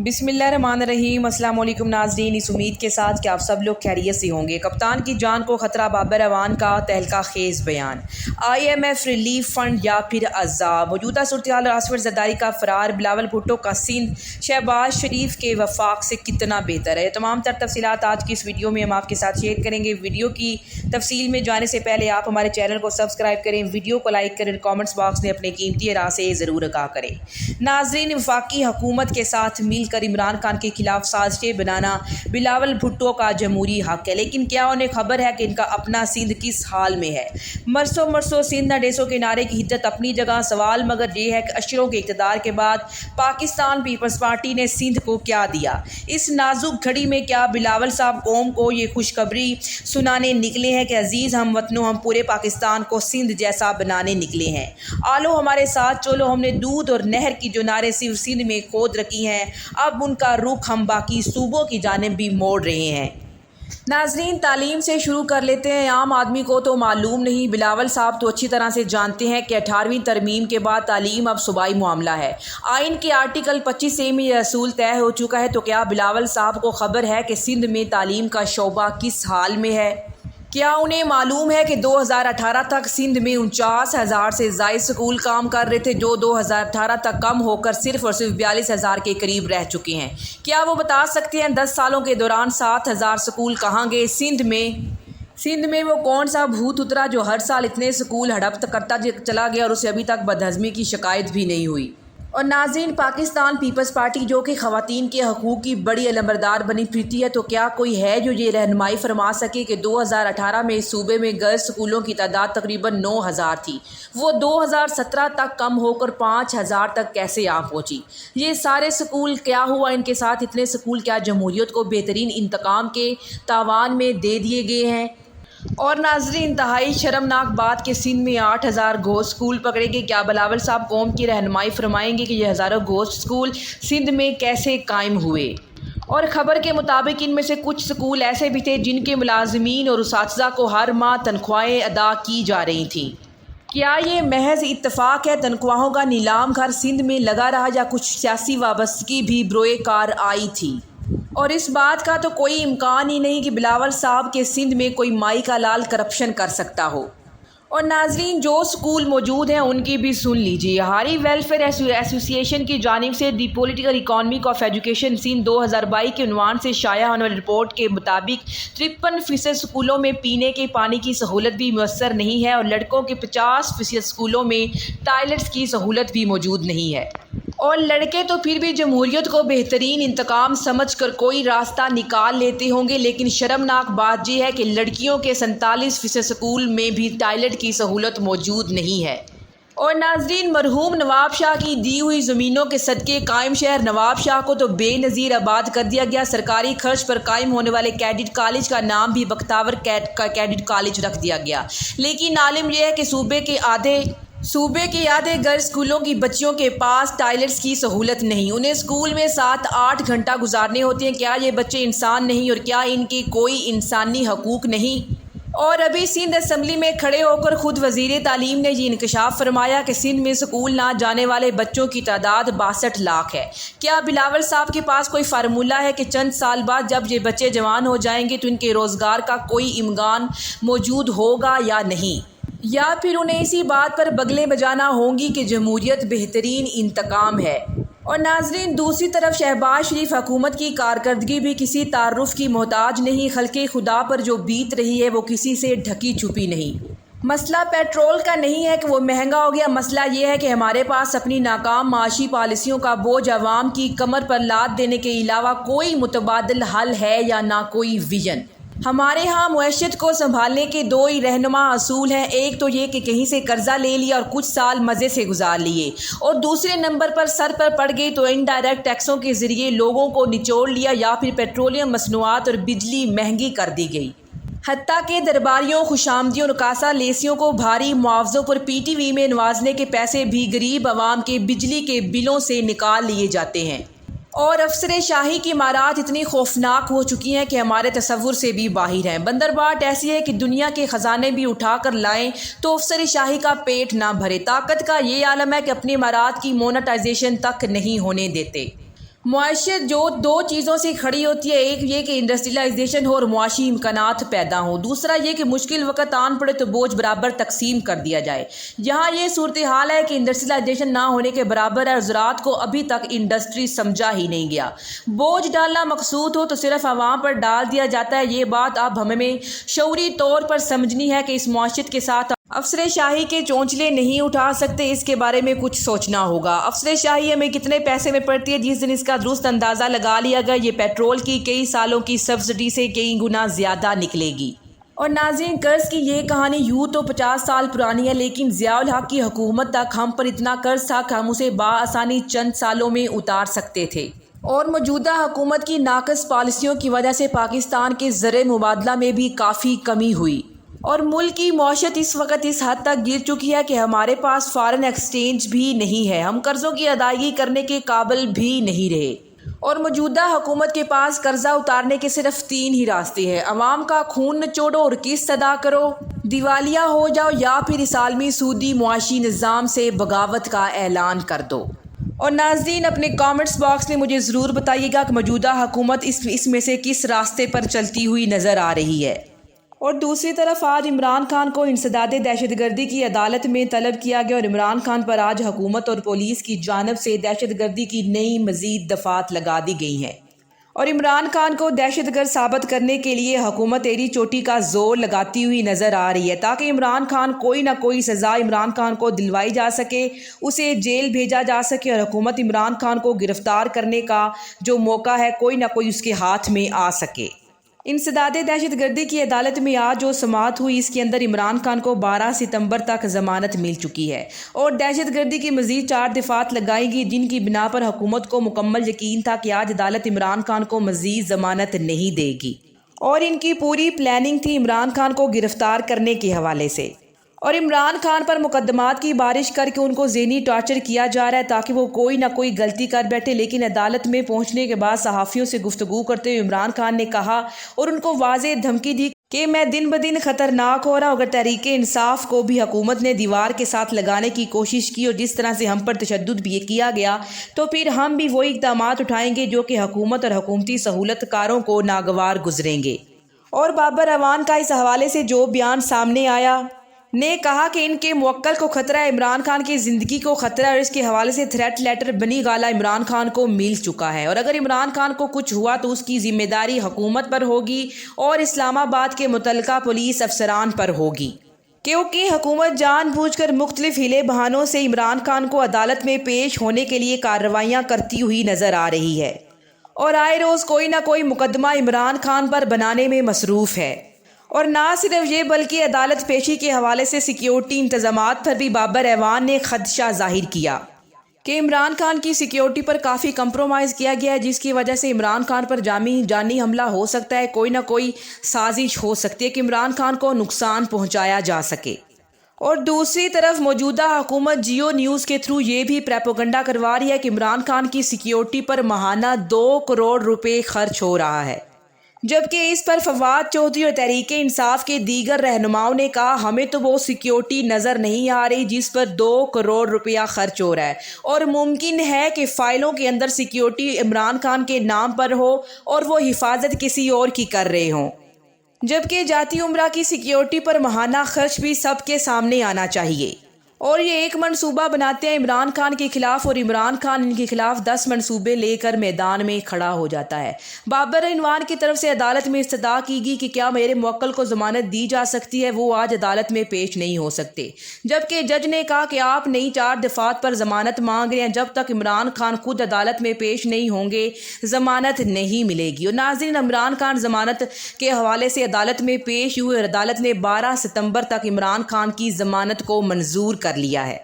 بسم اللہ الرحمن الرحیم۔ السلام علیکم ناظرین، اس امید کے ساتھ کہ آپ سب لوگ خیریت سے ہوں گے۔ کپتان کی جان کو خطرہ، بابر اعوان کا تہلکہ خیز بیان، IMF ریلیف فنڈ یا پھر عذاب، موجودہ صورتحال اور عاصف زرداری کا فرار، بلاول بھٹو کا سندھ شہباز شریف کے وفاق سے کتنا بہتر ہے۔ تمام تر تفصیلات آج کی اس ویڈیو میں ہم آپ کے ساتھ شیئر کریں گے۔ ویڈیو کی تفصیل میں جانے سے پہلے آپ ہمارے چینل کو سبسکرائب کریں، ویڈیو کو لائک کریں، کامنٹس باکس میں اپنے قیمتی رائے سے ضرور آگاہ کریں۔ ناظرین، وفاقی حکومت کے ساتھ مل کر عمران خان کے خلاف سازشیں بنانا بلاول بھٹو کا جمہوری حق ہے، لیکن کیا انہیں خبر ہے کہ ان کا اپنا سندھ کس حال میں ہے؟ مرسو سندھ نہ ڈیسو کے نعرے کی حدت اپنی جگہ، سوال مگر یہ ہے کہ اشروں کے اقتدار کے بعد پاکستان پیپلز پارٹی نے سندھ کو کیا دیا؟ اس نازک گھڑی میں کیا بلاول صاحب قوم کو یہ خوشخبری سنانے نکلے ہیں کہ عزیز ہم وطنوں، ہم پورے پاکستان کو سندھ جیسا بنانے نکلے ہیں؟ آلو ہمارے ساتھ چلو، ہم نے دودھ اور نہر کی جو نعرے صرف سندھ میں کھود رکھی ہیں، اب ان کا رخ ہم باقی صوبوں کی جانب بھی موڑ رہے ہیں۔ ناظرین، تعلیم سے شروع کر لیتے ہیں۔ عام آدمی کو تو معلوم نہیں، بلاول صاحب تو اچھی طرح سے جانتے ہیں کہ 18ویں ترمیم کے بعد تعلیم اب صوبائی معاملہ ہے۔ آئین کے آرٹیکل 25 سے میں یہ اصول طے ہو چکا ہے، تو کیا بلاول صاحب کو خبر ہے کہ سندھ میں تعلیم کا شعبہ کس حال میں ہے؟ کیا انہیں معلوم ہے کہ 2018 تک سندھ میں 49,000 سے زائد سکول کام کر رہے تھے، جو 2018 تک کم ہو کر صرف 42,000 کے قریب رہ چکے ہیں؟ کیا وہ بتا سکتے ہیں 10 سالوں کے دوران 7,000 سکول کہاں گئے؟ سندھ میں وہ کون سا بھوت اترا جو ہر سال اتنے سکول ہڑپ کرتا چلا گیا اور اسے ابھی تک بدہضمی کی شکایت بھی نہیں ہوئی؟ اور ناظرین، پاکستان پیپلز پارٹی جو کہ خواتین کے حقوق کی بڑی علمبردار بنی پھرتی ہے، تو کیا کوئی ہے جو یہ رہنمائی فرما سکے کہ 2018 میں اس صوبے میں گرلز سکولوں کی تعداد تقریباً 9,000 تھی، وہ 2017 تک کم ہو کر 5,000 تک کیسے آ پہنچی؟ یہ سارے سکول کیا ہوا ان کے ساتھ؟ اتنے سکول کیا جمہوریت کو بہترین انتقام کے تاوان میں دے دیے گئے ہیں؟ اور ناظرین، انتہائی شرمناک بات کہ سندھ میں 8,000 گھوسٹ سکول پکڑے گئے۔ کیا بلاول صاحب قوم کی رہنمائی فرمائیں گے کہ یہ ہزاروں گھوسٹ سکول سندھ میں کیسے قائم ہوئے؟ اور خبر کے مطابق ان میں سے کچھ سکول ایسے بھی تھے جن کے ملازمین اور اساتذہ کو ہر ماہ تنخواہیں ادا کی جا رہی تھیں۔ کیا یہ محض اتفاق ہے؟ تنخواہوں کا نیلام گھر سندھ میں لگا رہا یا کچھ سیاسی وابستگی بھی بروئے کار آئی تھی؟ اور اس بات کا تو کوئی امکان ہی نہیں کہ بلاول صاحب کے سندھ میں کوئی مائی کا لال کرپشن کر سکتا ہو۔ اور ناظرین، جو سکول موجود ہیں ان کی بھی سن لیجیے۔ ہاری ویلفیئر ایسوسی ایشن کی جانب سے the political economy of education Sindh 2022 کے عنوان سے شائع ہونے والی رپورٹ کے مطابق 53% سکولوں میں پینے کے پانی کی سہولت بھی میسر نہیں ہے، اور لڑکوں کے 50% سکولوں میں ٹوائلٹس کی سہولت بھی موجود نہیں ہے۔ اور لڑکے تو پھر بھی جمہوریت کو بہترین انتقام سمجھ کر کوئی راستہ نکال لیتے ہوں گے، لیکن شرمناک بات یہ ہے کہ لڑکیوں کے 47% سکول میں بھی ٹوائلٹ کی سہولت موجود نہیں ہے۔ اور ناظرین، مرحوم نواب شاہ کی دی ہوئی زمینوں کے صدقے قائم شہر نواب شاہ کو تو بے نظیر آباد کر دیا گیا۔ سرکاری خرچ پر قائم ہونے والے کیڈٹ کالج کا نام بھی بختیور کیڈٹ کالج رکھ دیا گیا، لیکن عالم یہ ہے کہ صوبے کے آدھے گرلز سکولوں کی بچیوں کے پاس ٹوائلٹس کی سہولت نہیں۔ انہیں سکول میں 7-8 گھنٹہ گزارنے ہوتے ہیں۔ کیا یہ بچے انسان نہیں، اور کیا ان کے کوئی انسانی حقوق نہیں؟ اور ابھی سندھ اسمبلی میں کھڑے ہو کر خود وزیر تعلیم نے یہ انکشاف فرمایا کہ سندھ میں سکول نہ جانے والے بچوں کی تعداد 62 لاکھ ہے۔ کیا بلاول صاحب کے پاس کوئی فارمولہ ہے کہ چند سال بعد جب یہ بچے جوان ہو جائیں گے تو ان کے روزگار کا کوئی امکان موجود ہوگا یا نہیں؟ یا پھر انہیں اسی بات پر بگلیں بجانا ہوں گی کہ جمہوریت بہترین انتقام ہے؟ اور ناظرین، دوسری طرف شہباز شریف حکومت کی کارکردگی بھی کسی تعارف کی محتاج نہیں۔ خلق خدا پر جو بیت رہی ہے وہ کسی سے ڈھکی چھپی نہیں۔ مسئلہ پیٹرول کا نہیں ہے کہ وہ مہنگا ہو گیا، مسئلہ یہ ہے کہ ہمارے پاس اپنی ناکام معاشی پالیسیوں کا بوجھ عوام کی کمر پر لاد دینے کے علاوہ کوئی متبادل حل ہے یا نہ کوئی ویژن۔ ہمارے ہاں معیشت کو سنبھالنے کے 2 ہی رہنما اصول ہیں، ایک تو یہ کہ کہیں سے قرضہ لے لیا اور کچھ سال مزے سے گزار لیے، اور دوسرے نمبر پر سر پر پڑ گئی تو انڈائریکٹ ٹیکسوں کے ذریعے لوگوں کو نچوڑ لیا، یا پھر پیٹرولیم مصنوعات اور بجلی مہنگی کر دی گئی۔ حتیٰ کہ درباریوں، خوشامدیوں اور کاسا لیسیوں کو بھاری معاوضوں پر PTV میں نوازنے کے پیسے بھی غریب عوام کے بجلی کے بلوں سے نکال لیے جاتے ہیں۔ اور افسر شاہی کی عمارات اتنی خوفناک ہو چکی ہیں کہ ہمارے تصور سے بھی باہر ہیں۔ بندرباٹ ایسی ہے کہ دنیا کے خزانے بھی اٹھا کر لائیں تو افسر شاہی کا پیٹ نہ بھرے۔ طاقت کا یہ عالم ہے کہ اپنی عمارات کی مونٹائزیشن تک نہیں ہونے دیتے۔ معیشت جو دو چیزوں سے کھڑی ہوتی ہے، ایک یہ کہ انڈسٹریلائزیشن ہو اور معاشی امکانات پیدا ہوں، دوسرا یہ کہ مشکل وقت آن پڑے تو بوجھ برابر تقسیم کر دیا جائے۔ یہاں یہ صورتحال ہے کہ انڈسٹریلائزیشن نہ ہونے کے برابر ہے اور زراعت کو ابھی تک انڈسٹری سمجھا ہی نہیں گیا۔ بوجھ ڈالنا مقصود ہو تو صرف عوام پر ڈال دیا جاتا ہے۔ یہ بات اب ہمیں شعوری طور پر سمجھنی ہے کہ اس معیشت کے ساتھ افسر شاہی کے چونچلے نہیں اٹھا سکتے، اس کے بارے میں کچھ سوچنا ہوگا۔ افسر شاہی ہمیں کتنے پیسے میں پڑتی ہے؟ جس دن اس کا درست اندازہ لگا لیا گیا، یہ پیٹرول کی کئی سالوں کی سبسڈی سے کئی گنا زیادہ نکلے گی۔ اور ناظرین، قرض کی یہ کہانی یوں تو 50 سال پرانی ہے، لیکن ضیاء الحق کی حکومت تک ہم پر اتنا قرض تھا کہ ہم اسے بآسانی چند سالوں میں اتار سکتے تھے۔ اور موجودہ حکومت کی ناقص پالیسیوں کی وجہ سے پاکستان کے زر مبادلہ میں بھی کافی کمی ہوئی اور ملک کی معیشت اس وقت اس حد تک گر چکی ہے کہ ہمارے پاس فارن ایکسچینج بھی نہیں ہے، ہم قرضوں کی ادائیگی کرنے کے قابل بھی نہیں رہے۔ اور موجودہ حکومت کے پاس قرضہ اتارنے کے صرف 3 ہی راستے ہیں: عوام کا خون نچوڑو اور قسط ادا کرو، دیوالیہ ہو جاؤ، یا پھر اس عالمی سودی معاشی نظام سے بغاوت کا اعلان کر دو۔ اور ناظرین، اپنے کامنٹس باکس میں مجھے ضرور بتائیے گا کہ موجودہ حکومت اس میں سے کس راستے پر چلتی ہوئی نظر آ رہی ہے۔ اور دوسری طرف آج عمران خان کو انسداد دہشت گردی کی عدالت میں طلب کیا گیا اور عمران خان پر آج حکومت اور پولیس کی جانب سے دہشت گردی کی نئی مزید دفعات لگا دی گئی ہیں اور عمران خان کو دہشت گرد ثابت کرنے کے لیے حکومت ایڑی چوٹی کا زور لگاتی ہوئی نظر آ رہی ہے تاکہ عمران خان کوئی نہ کوئی سزا عمران خان کو دلوائی جا سکے، اسے جیل بھیجا جا سکے اور حکومت عمران خان کو گرفتار کرنے کا جو موقع ہے کوئی نہ کوئی اس کے ہاتھ میں آ سکے۔ انسداد دہشت گردی کی عدالت میں آج جو سماعت ہوئی، اس کے اندر عمران خان کو 12 ستمبر تک ضمانت مل چکی ہے اور دہشت گردی کی مزید 4 دفعات لگائیں گی، جن کی بنا پر حکومت کو مکمل یقین تھا کہ آج عدالت عمران خان کو مزید ضمانت نہیں دے گی اور ان کی پوری پلاننگ تھی عمران خان کو گرفتار کرنے کے حوالے سے۔ اور عمران خان پر مقدمات کی بارش کر کے ان کو ذہنی ٹارچر کیا جا رہا ہے تاکہ وہ کوئی نہ کوئی غلطی کر بیٹھے۔ لیکن عدالت میں پہنچنے کے بعد صحافیوں سے گفتگو کرتے ہوئے عمران خان نے کہا اور ان کو واضح دھمکی دی کہ میں دن بدن خطرناک ہو رہا ہوں۔ اگر تحریک انصاف کو بھی حکومت نے دیوار کے ساتھ لگانے کی کوشش کی اور جس طرح سے ہم پر تشدد بھی کیا گیا تو پھر ہم بھی وہی اقدامات اٹھائیں گے جو کہ حکومت اور حکومتی سہولت کاروں کو ناگوار گزریں گے۔ اور بابر اعوان کا اس حوالے سے جو بیان سامنے آیا نے کہا کہ ان کے موکل کو خطرہ ہے، عمران خان کی زندگی کو خطرہ ہے اور اس کے حوالے سے تھریٹ لیٹر بنی گالہ عمران خان کو مل چکا ہے اور اگر عمران خان کو کچھ ہوا تو اس کی ذمہ داری حکومت پر ہوگی اور اسلام آباد کے متعلقہ پولیس افسران پر ہوگی، کیونکہ حکومت جان بوجھ کر مختلف ہیلے بہانوں سے عمران خان کو عدالت میں پیش ہونے کے لیے کارروائیاں کرتی ہوئی نظر آ رہی ہے اور آئے روز کوئی نہ کوئی مقدمہ عمران خان پر بنانے میں مصروف ہے۔ اور نہ صرف یہ بلکہ عدالت پیشی کے حوالے سے سیکیورٹی انتظامات پر بھی بابر اعوان نے خدشہ ظاہر کیا کہ عمران خان کی سیکیورٹی پر کافی کمپرومائز کیا گیا ہے جس کی وجہ سے عمران خان پر جانی حملہ ہو سکتا ہے، کوئی نہ کوئی سازش ہو سکتی ہے کہ عمران خان کو نقصان پہنچایا جا سکے۔ اور دوسری طرف موجودہ حکومت جیو نیوز کے تھرو یہ بھی پروپیگنڈا کروا رہی ہے کہ عمران خان کی سیکیورٹی پر ماہانہ 2 کروڑ روپے خرچ ہو رہا ہے، جبکہ اس پر فواد چودھری اور تحریک انصاف کے دیگر رہنماؤں نے کہا ہمیں تو وہ سیکیورٹی نظر نہیں آ رہی جس پر 2 کروڑ روپیہ خرچ ہو رہا ہے اور ممکن ہے کہ فائلوں کے اندر سیکیورٹی عمران خان کے نام پر ہو اور وہ حفاظت کسی اور کی کر رہے ہوں، جبکہ جاتی عمرہ کی سیکیورٹی پر ماہانہ خرچ بھی سب کے سامنے آنا چاہیے۔ اور یہ ایک منصوبہ بناتے ہیں عمران خان کے خلاف اور عمران خان ان کے خلاف 10 منصوبے لے کر میدان میں کھڑا ہو جاتا ہے۔ بابر اعوان کی طرف سے عدالت میں استدعا کی گئی کہ کیا میرے موکل کو ضمانت دی جا سکتی ہے، وہ آج عدالت میں پیش نہیں ہو سکتے، جبکہ جج نے کہا کہ آپ نئی 4 دفعات پر ضمانت مانگ رہے ہیں، جب تک عمران خان خود عدالت میں پیش نہیں ہوں گے ضمانت نہیں ملے گی۔ اور ناظرین، عمران خان ضمانت کے حوالے سے عدالت میں پیش ہوئے اور عدالت نے 12 ستمبر تک عمران خان کی ضمانت کو منظور کر لیا ہے۔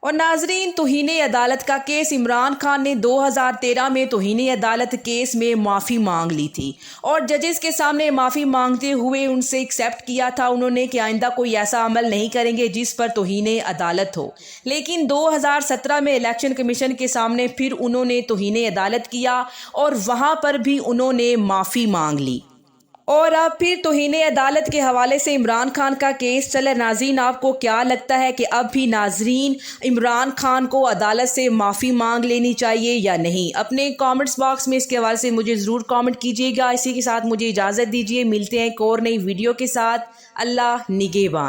اور ناظرین، توہین عدالت کا کیس عمران خان نے 2013 میں توہین عدالت کیس میں معافی مانگ لی تھی اور ججز کے سامنے معافی مانگتے ہوئے ان سے ایکسیپٹ کیا تھا انہوں نے کہ آئندہ کوئی ایسا عمل نہیں کریں گے جس پر توہین عدالت ہو، لیکن 2017 میں الیکشن کمیشن کے سامنے پھر انہوں نے توہین عدالت کیا اور وہاں پر بھی انہوں نے معافی مانگ لی۔ اور اب پھر توہین عدالت کے حوالے سے عمران خان کا کیس چلے۔ ناظرین، آپ کو کیا لگتا ہے کہ اب بھی ناظرین عمران خان کو عدالت سے معافی مانگ لینی چاہیے یا نہیں؟ اپنے کامنٹس باکس میں اس کے حوالے سے مجھے ضرور کامنٹ کیجیے گا۔ اسی کے ساتھ مجھے اجازت دیجیے، ملتے ہیں ایک اور نئی ویڈیو کے ساتھ۔ اللہ نگہبان۔